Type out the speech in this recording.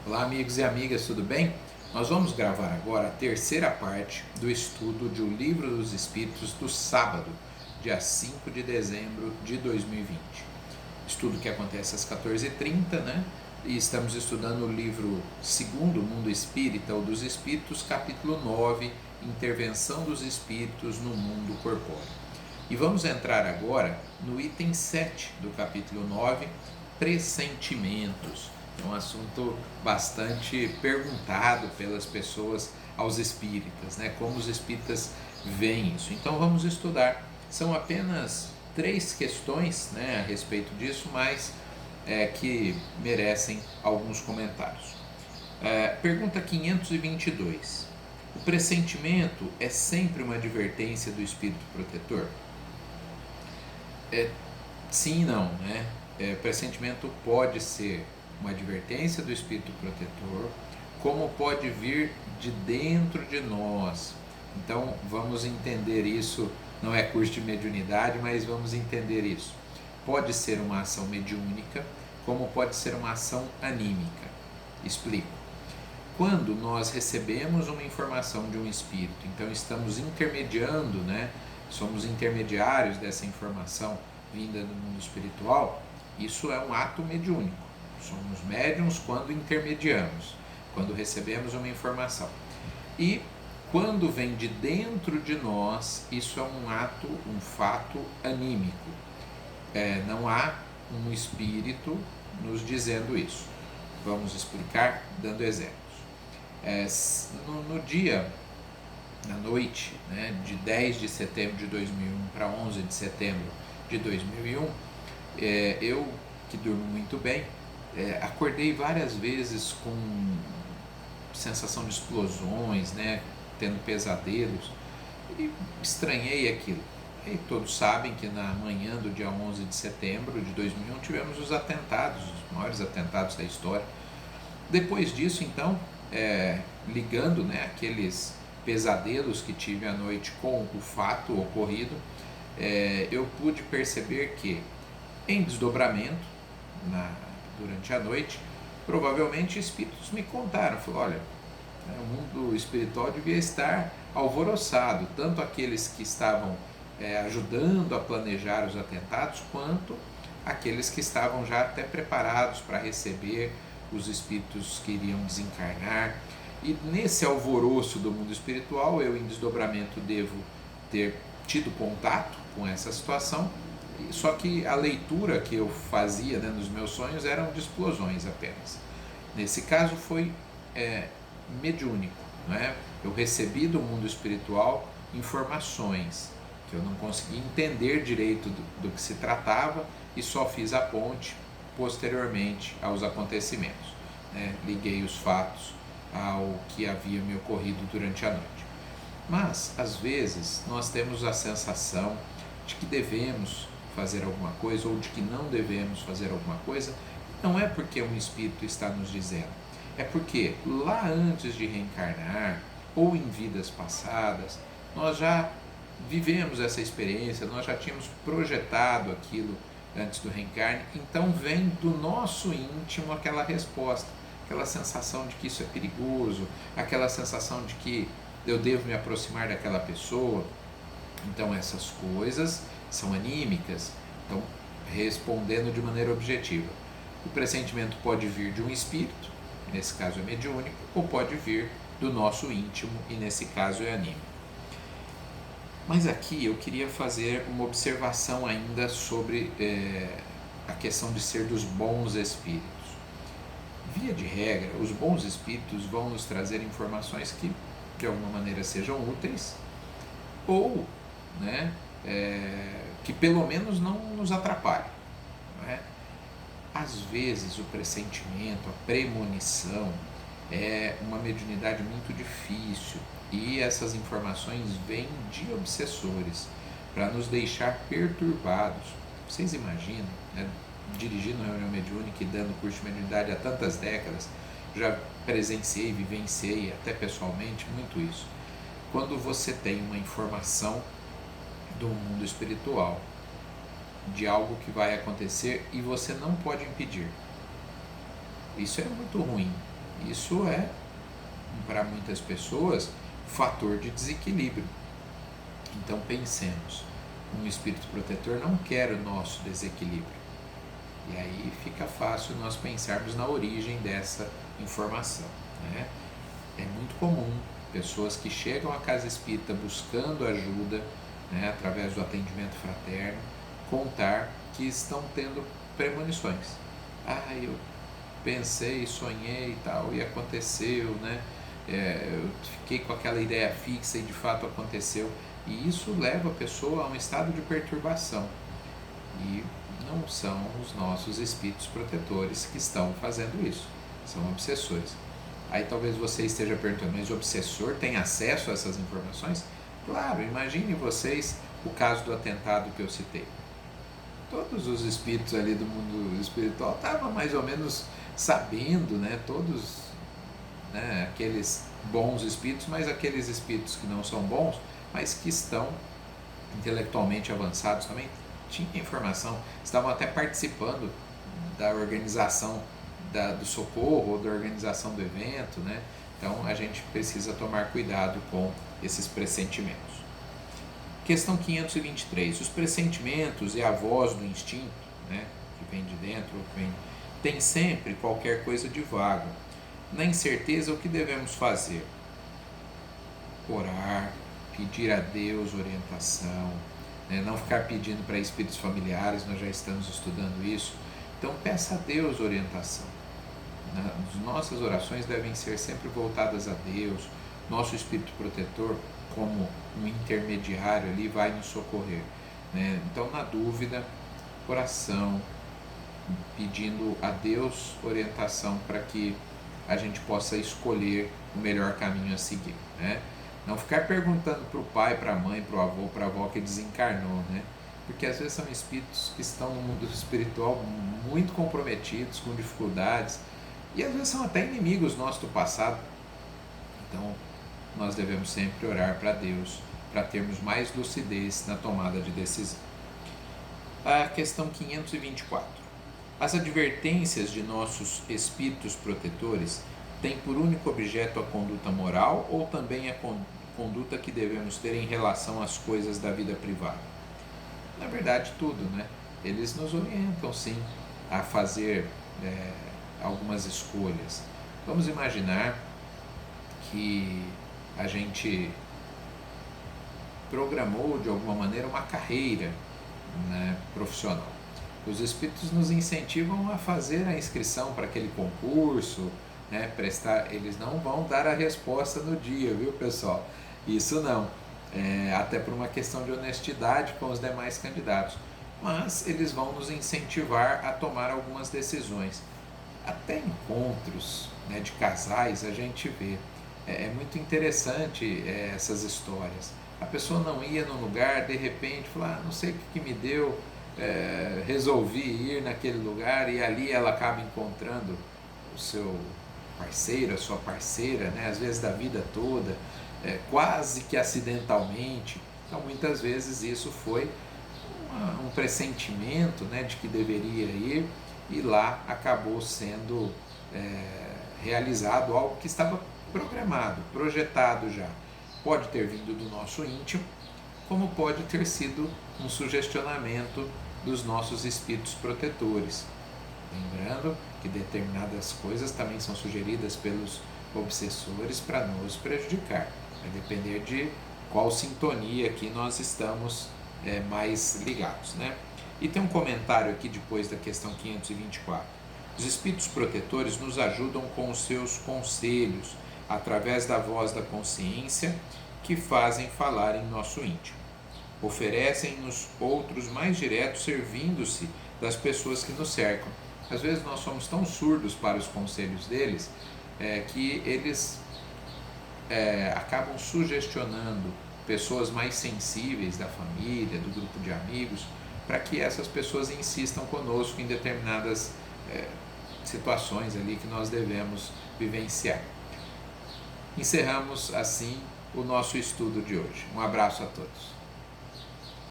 Olá, amigos e amigas, tudo bem? Nós vamos gravar agora a terceira parte do estudo de O Livro dos Espíritos do sábado, dia 5 de dezembro de 2020. Estudo que acontece às 14h30, né? E estamos estudando o livro Segundo o Mundo Espírita, ou dos Espíritos, capítulo 9, Intervenção dos Espíritos no Mundo Corpóreo. E vamos entrar agora no item 7 do capítulo 9, Pressentimentos. É um assunto bastante perguntado pelas pessoas aos espíritas, né? Como os espíritas veem isso. Então vamos estudar. São apenas 3 questões, né, a respeito disso, mas que merecem alguns comentários. Pergunta 522. O pressentimento é sempre uma advertência do espírito protetor? Sim e não, né? Pressentimento pode ser uma advertência do espírito protetor, como pode vir de dentro de nós. Então vamos entender isso, não é curso de mediunidade, mas vamos entender isso. Pode ser uma ação mediúnica, como pode ser uma ação anímica. Explico. Quando nós recebemos uma informação de um espírito, então estamos intermediando, né? Somos intermediários dessa informação vinda do mundo espiritual, isso é um ato mediúnico. Somos médiuns quando intermediamos, quando recebemos uma informação. E quando vem de dentro de nós, isso é um ato, um fato anímico. Não há um espírito nos dizendo isso. Vamos explicar dando exemplos. No dia, na noite, né, de 10 de setembro de 2001 para 11 de setembro de 2001, eu, que durmo muito bem, acordei várias vezes com sensação de explosões, né, tendo pesadelos, e estranhei aquilo. E todos sabem que na manhã do dia 11 de setembro de 2001 tivemos os atentados, os maiores atentados da história. Depois disso, então, ligando, né, aqueles pesadelos que tive à noite com o fato ocorrido, eu pude perceber que, em desdobramento, durante a noite, provavelmente espíritos me contaram, falaram, olha, o mundo espiritual devia estar alvoroçado, tanto aqueles que estavam ajudando a planejar os atentados, quanto aqueles que estavam já até preparados para receber os espíritos que iriam desencarnar. E nesse alvoroço do mundo espiritual, eu em desdobramento devo ter tido contato com essa situação, só que a leitura que eu fazia, né, nos meus sonhos eram de explosões apenas. Nesse caso foi mediúnico, né? Eu recebi do mundo espiritual informações que eu não consegui entender direito do que se tratava e só fiz a ponte posteriormente aos acontecimentos, né? Liguei os fatos ao que havia me ocorrido durante a noite. Mas, às vezes, nós temos a sensação de que devemos fazer alguma coisa ou de que não devemos fazer alguma coisa. Não é porque um espírito está nos dizendo, é porque lá antes de reencarnar ou em vidas passadas, nós já vivemos essa experiência, nós já tínhamos projetado aquilo antes do reencarne, então vem do nosso íntimo aquela resposta, aquela sensação de que isso é perigoso, aquela sensação de que eu devo me aproximar daquela pessoa. Então essas coisas são anímicas. Então, respondendo de maneira objetiva, o pressentimento pode vir de um espírito, nesse caso é mediúnico, ou pode vir do nosso íntimo, e nesse caso é anímico. Mas aqui eu queria fazer uma observação ainda sobre a questão de ser dos bons espíritos. Via de regra, os bons espíritos vão nos trazer informações que de alguma maneira sejam úteis, ou, né, que pelo menos não nos atrapalhem, né? Às vezes o pressentimento, a premonição é uma mediunidade muito difícil, e essas informações vêm de obsessores para nos deixar perturbados. Vocês imaginam, né, dirigindo reunião mediúnica e dando curso de mediunidade há tantas décadas, já presenciei, vivenciei até pessoalmente muito isso. Quando você tem uma informação do mundo espiritual, de algo que vai acontecer e você não pode impedir, isso é muito ruim, Isso é, para muitas pessoas, fator de desequilíbrio. Então pensemos, um espírito protetor não quer o nosso desequilíbrio. E aí fica fácil nós pensarmos na origem dessa informação, né? É muito comum pessoas que chegam à casa espírita buscando ajuda, né, através do atendimento fraterno, contar que estão tendo premonições. Eu pensei, sonhei e tal, e aconteceu, né? Eu fiquei com aquela ideia fixa e de fato aconteceu. E isso leva a pessoa a um estado de perturbação. E não são os nossos espíritos protetores que estão fazendo isso, são obsessores. Aí talvez você esteja perguntando, mas o obsessor tem acesso a essas informações? Claro, imagine vocês o caso do atentado que eu citei. Todos os espíritos ali do mundo espiritual estavam mais ou menos sabendo, né? Todos, né, aqueles bons espíritos, mas aqueles espíritos que não são bons, mas que estão intelectualmente avançados também, tinham informação, estavam até participando da organização do socorro ou da organização do evento, né? Então a gente precisa tomar cuidado com esses pressentimentos. Questão 523. Os pressentimentos e a voz do instinto, né, que vem de dentro, tem sempre qualquer coisa de vago. Na incerteza, o que devemos fazer? Orar, pedir a Deus orientação, né? Não ficar pedindo para espíritos familiares, nós já estamos estudando isso. Então peça a Deus orientação. As nossas orações devem ser sempre voltadas a Deus. Nosso espírito protetor, como um intermediário ali, vai nos socorrer, né? Então, na dúvida, oração, pedindo a Deus orientação para que a gente possa escolher o melhor caminho a seguir, né? Não ficar perguntando para o pai, para a mãe, para o avô, para a avó que desencarnou, né? Porque às vezes são espíritos que estão no mundo espiritual muito comprometidos, com dificuldades, e às vezes são até inimigos nossos do passado. Então, nós devemos sempre orar para Deus, para termos mais lucidez na tomada de decisão. A questão 524. As advertências de nossos espíritos protetores têm por único objeto a conduta moral ou também a conduta que devemos ter em relação às coisas da vida privada? Na verdade, tudo, né? Eles nos orientam, sim, a fazer algumas escolhas. Vamos imaginar que a gente programou de alguma maneira uma carreira, né, profissional. Os espíritos nos incentivam a fazer a inscrição para aquele concurso, né, prestar. Eles não vão dar a resposta no dia, viu, pessoal? Isso não, até por uma questão de honestidade com os demais candidatos. Mas eles vão nos incentivar a tomar algumas decisões. Até encontros, né, de casais a gente vê. É muito interessante essas histórias. A pessoa não ia no lugar, de repente falou, não sei o que me deu, resolvi ir naquele lugar, e ali ela acaba encontrando o seu parceiro, a sua parceira, né, às vezes da vida toda, quase que acidentalmente. Então muitas vezes isso foi um pressentimento, né, de que deveria ir, e lá acabou sendo realizado algo que estava programado, projetado já. Pode ter vindo do nosso íntimo, como pode ter sido um sugestionamento dos nossos espíritos protetores. Lembrando que determinadas coisas também são sugeridas pelos obsessores para nos prejudicar. Vai depender de qual sintonia que nós estamos mais ligados, né? E tem um comentário aqui depois da questão 524. Os espíritos protetores nos ajudam com os seus conselhos, através da voz da consciência, que fazem falar em nosso íntimo. Oferecem-nos outros mais diretos, servindo-se das pessoas que nos cercam. Às vezes nós somos tão surdos para os conselhos deles, que eles acabam sugestionando pessoas mais sensíveis da família, do grupo de amigos, para que essas pessoas insistam conosco em determinadas situações ali que nós devemos vivenciar. Encerramos assim o nosso estudo de hoje. Um abraço a todos.